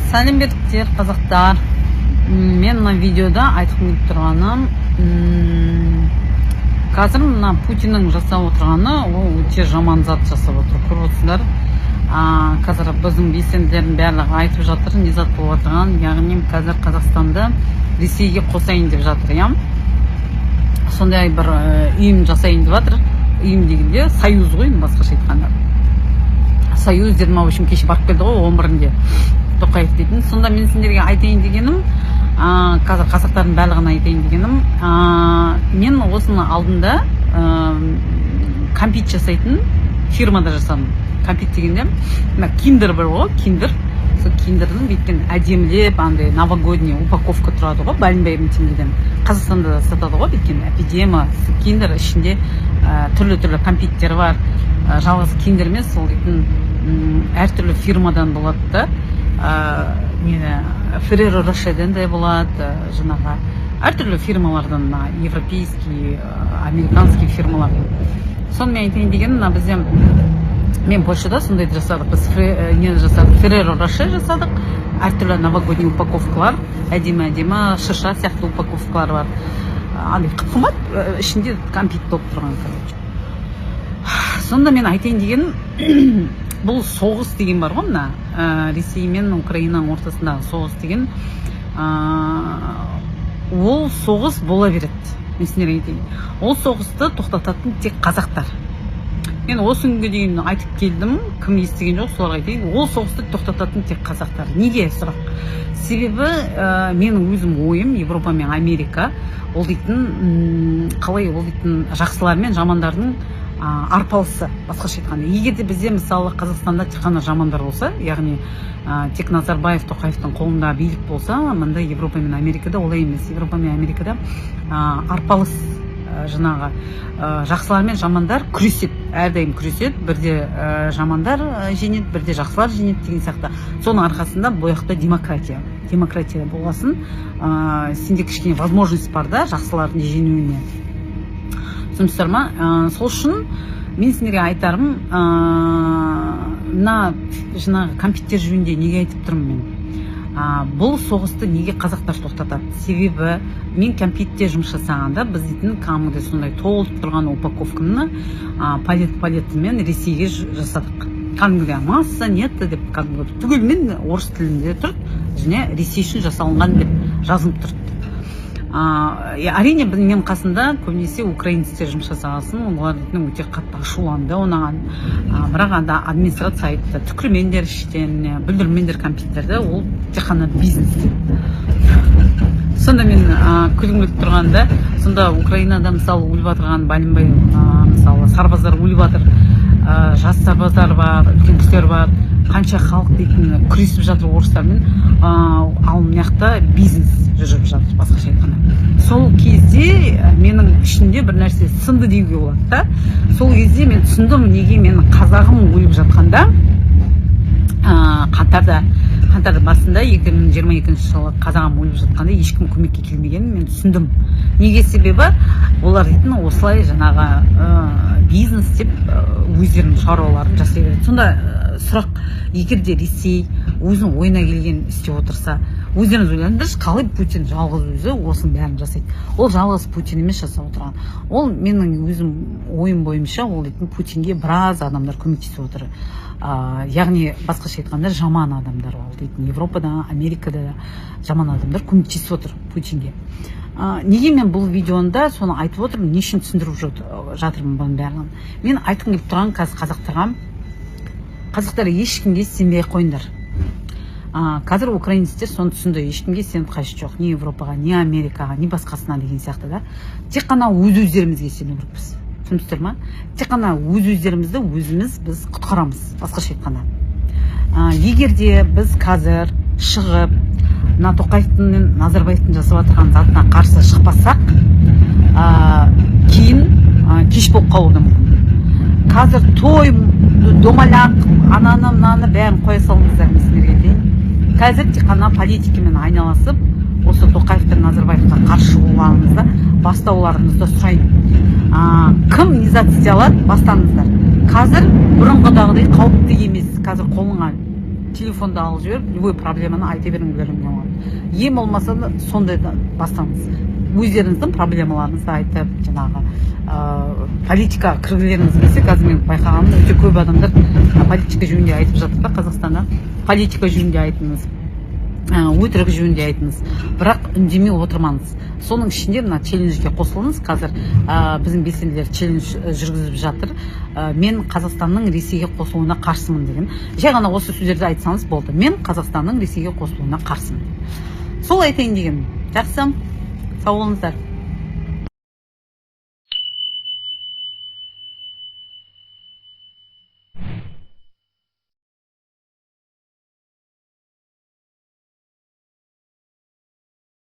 Сәлемдер қазақтар. Мен мына видеода айтқым келіп тұрғаным, қазір мына Путиннің жасап отырғаны ол өте жаман зат жасап отыр. Көріп отырсыздар. Қазір біздің белсенділердің барлығы айтып жатыр, не зат болып отырған. Яғни қазір Қазақстанды Ресейге қосайын деп жатыр, иә. Сондай бір ұйым жасайын деп жатыр. Ұйым дегенде союз ғой, басқаша айтқанда. Союз дедім, в общем, кеше барып келді ғой 11-інде Тоқаев дейтін. Сонда мен сендерге айтайын дегенім, қазір қазақтардың барлығына айтайын дегенім, мен осының алдында компит жасайтын фирмада жасадым. Компит дегенде киндер бар ғой, киндер. Сол киндердің беткен әдемілеп, андай новогодний упаковка тұрады ғой, бәлінбай теңгеден. Қазақстанда да сатады ғой, беткен эпидема, киндер ішінде түрлі-түрлі компиттер бар. Жалғыз киндер емес, сол дейтін әртүрлі фирмадан болады да. Ферреро Рошерден де болады, жаңағы әртүрлі фирмалардан, европейский, американский фирмалар. Сонымен айтайын деген, бізде мен Польшада сондайды жасадық. Біз нені жасадық? Ферреро Рошер жасадық. Әртүрлі новогодний упаковкалар, әдемі шыша сияқты упаковкалар бар. Андай қымбат, ішінде компит болып тұрған, короче. Сонда мен айтайын деген, бұл соғыс деген бар ғой, мына Ресей мен Украинаның ортасындағы соғыс деген, ол соғыс бола береді. Мен сендерге айтайын. Ол соғысты тоқтататын тек қазақтар. Мен осы күнге дейін айтып келдім, кім естіген жоқ, соларға айтайын. Ол соғысты тоқтататын тек қазақтар. Неге сұрақ? Себебі менің өзім ойым, Европа мен Америка, ол дейтін, қалай ол дейтін, жақсылар мен жамандардың арпалысы, басқаша айтқанда. Егер де бізде мысалы Қазақстанда тек қана жамандар болса, яғни тек Назарбаев, Тоқаевтың қолында билік болса, мында Европа мен Америкада олай емес. Европа мен Америкада арпалыс, жаңағы жақсылар мен жамандар күреседі, әрдайым күреседі. Бірде жамандар жеңеді, бірде жақсылар жеңеді деген сияқты. Соның арқасында бояқта демократия болғасын, сенде кішкене возможность бар да жақсылардың жеңуіне. Түсінсіздер ма? Сол үшін мен сендерге айтарым, мына жаңағы компиттер жөнінде неге айтып тұрмын мен? Бұл соғысты неге қазақтар тоқтатады? Себебі мен компитте жұмыс жасағанда біз дейтін кәдімгідей сондай толып тұрған упаковканы палетімен Ресейге жасадық. Кәдімгідей масса нетті деп кәдімгі түгелмен орыс тілінде тұрды, және Ресей үшін жасалынған деп жазылып тұрды. Әрине мен қасында көбінесе украинецтер жұмыс жасағасын, олар өте қатты ашуланды онаған. Бірақ администрация айтты, түкірмендер іштен, бүлдірмендер компьютерді, ол тек қана бизнес деді. Сонда мен күлгім келіп тұрғанда, сонда Украинада мысалы өліп жатырған бәлінбай, мысалы сарбаздар өліп жатыр, жас сарбаздар бар, үлкен кісілер бар, қанша халық дейтін күресіп жатыр орыстармен, ал мынаяқта бизнес жүріп жатыр, басқаша айтқанда. Сол кезде менің ішінде бір нәрсе сынды деуге болады да. Сол кезде мен түсіндім, неге менің қазағым өліп жатқанда, қаңтар басында 2022 жылы қазағым өліп жатқанда ешкім көмекке келмегенін мен түсіндім. Неге себебі олар дейтін осылай жаңағы бизнес деп өздерінің шаруаларын жасай береді. Сонда сұрақ, егер де Ресей өзінің ойына келген істеп отырса, өздеріңіз ойлаңыздаршы, қалай Путин жалғыз өзі осының бәрін жасайды? Ол жалғыз Путин емес жасап отырған. Ол менің өзім ойым бойынша, ол дейтін Путинге біраз адамдар көмектесіп отыр. Яғни басқаша айтқанда жаман адамдар, ол дейтін Европада, Америкада жаман адамдар көмектесіп отыр Путинге. Неге мен бұл видеода соны айтып отырмын, не үшін түсіндіріп жатырмын бұның бәрін? Мен айтқым келіп тұрған қазір қазақтар ешкімге сенбей қойыңдар. Қазір украинецтер соны түсінді, ешкімге сеніп қажет жоқ, не Европаға, не Америкаға, не басқасына деген сияқты да. Тек қана өз-өздерімізге сену керекпіз. Түсіністер ма? Тек қана өз-өздерімізді біз құтқарамыз, басқаша айтқанда. Егер де біз қазір шығып, мына Тоқаевтың мен Назарбаевтың жасап жатқан затына қарсы шықпасақ, кейін кеш болып қалуы да мүмкін. Қазір той, домалақ, ананы бәрін қоя салыңыздар, мен сендерге айтайын. Қазір тек қана политикамен айналасып, осы Тоқаев пен Назарбаевқа қарсы шығуларыңызды, бастауларыңызды сұрайын. Кім не зат істей алады, бастаңыздар. Қазір бұрынғыдағыдай қауіпті емес. Қазір қолыңа телефонды алып жіберіп любой проблеманы айта беріңіздер деген ғой. Ем болмаса да сондайдан бастаңыз. Өздеріңіздің проблемаларыңызды айтып, жаңағы политика кіргілеріңіз келсе, қазір мен байқағаным өте көп адамдар политика жөнінде айтып жатыр да Қазақстанда. Политика жөнінде айтыңыз, өтірік жөнінде айтыңыз, бірақ үндемей отырмаңыз. Соның ішінде мына челленджге қосылыңыз. Қазір біздің белсенділер челлендж жүргізіп жатыр. Мен Қазақстанның Ресейге қосылуына қарсымын деген. Жай ғана осы сөздерді айтсаңыз болды. Мен Қазақстанның Ресейге қосылуына қарсымын. Сол айтайын деген. Жақсы, сау болыңыздар.